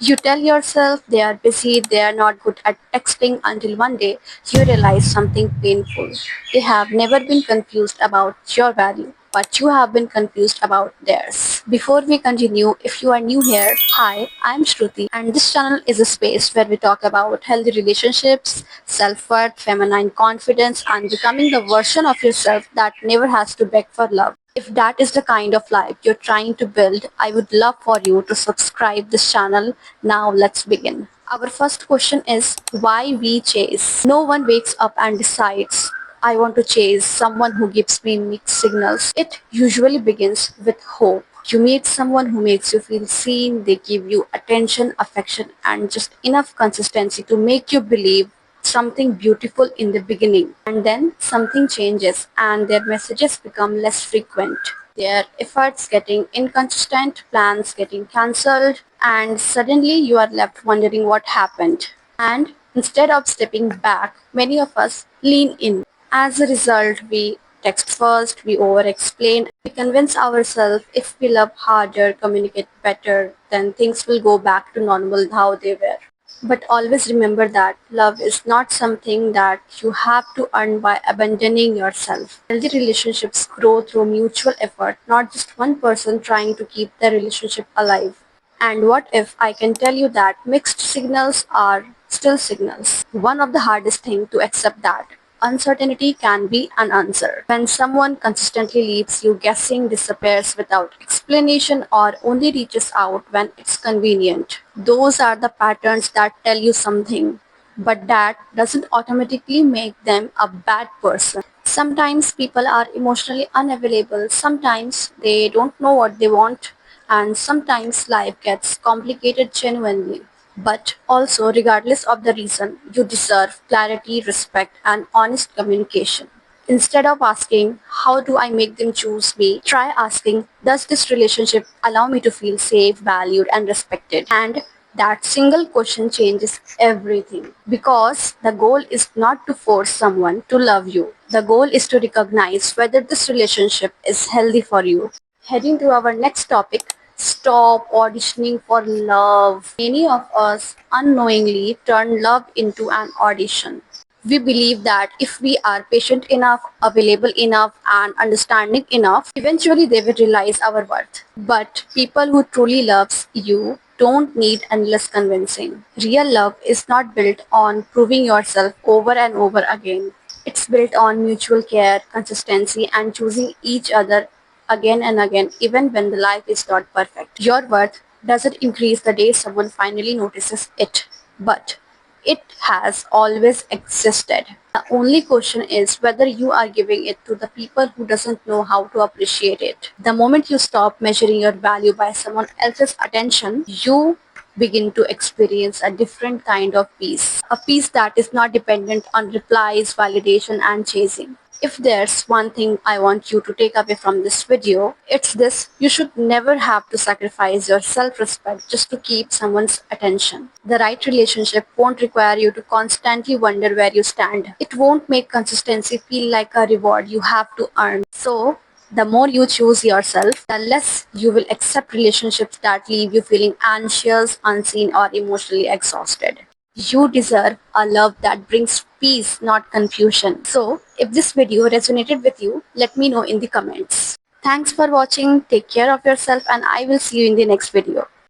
You tell yourself they are busy, they are not good at texting until one day you realize something painful. They have never been confused about your value, but you have been confused about theirs. Before we continue, if you are new here, hi, I'm Shruti, and this channel is a space where we talk about healthy relationships, self-worth, feminine confidence, and becoming the version of yourself that never has to beg for love. If that is the kind of life you're trying to build, I would love for you to subscribe this channel. Now let's begin. Our first question is why we chase. No one wakes up and decides, I want to chase someone who gives me mixed signals. It usually begins with hope. You meet someone who makes you feel seen, they give you attention, affection, and just enough consistency to make you believe something beautiful in the beginning, and then something changes and their messages become less frequent, their efforts getting inconsistent, plans getting cancelled, and suddenly you are left wondering what happened. And instead of stepping back, many of us lean in. As a result, we text first, we over explain, we convince ourselves if we love harder, communicate better, then things will go back to normal how they were. But always remember that love is not something that you have to earn by abandoning yourself. Healthy relationships grow through mutual effort, not just one person trying to keep the relationship alive. And what if I can tell you that mixed signals are still signals? One of the hardest things to accept that uncertainty can be an answer. When someone consistently leaves you guessing, disappears without explanation, or only reaches out when it's convenient, those are the patterns that tell you something. But that doesn't automatically make them a bad person. Sometimes people are emotionally unavailable, sometimes they don't know what they want, and sometimes life gets complicated genuinely. But also, regardless of the reason, you deserve clarity, respect, and honest communication. Instead of asking, how do I make them choose me? Try asking, does this relationship allow me to feel safe, valued, and respected? And that single question changes everything. Because the goal is not to force someone to love you. The goal is to recognize whether this relationship is healthy for you. Heading to our next topic, stop auditioning for love. Many of us unknowingly turn love into an audition. We believe that if we are patient enough, available enough, and understanding enough, eventually they will realize our worth. But people who truly loves you don't need endless convincing. Real love is not built on proving yourself over and over again. It's built on mutual care, consistency, and choosing each other again and again, even when the life is not perfect. Your worth doesn't increase the day someone finally notices it, but it has always existed. The only question is whether you are giving it to the people who doesn't know how to appreciate it. The moment you stop measuring your value by someone else's attention, you begin to experience a different kind of peace. A peace that is not dependent on replies, validation, and chasing. If there's one thing I want you to take away from this video, it's this: you should never have to sacrifice your self-respect just to keep someone's attention. The right relationship won't require you to constantly wonder where you stand. It won't make consistency feel like a reward you have to earn. So, the more you choose yourself, the less you will accept relationships that leave you feeling anxious, unseen, or emotionally exhausted. You deserve a love that brings peace, not confusion. So, if this video resonated with you, let me know in the comments. Thanks for watching, take care of yourself, and I will see you in the next video.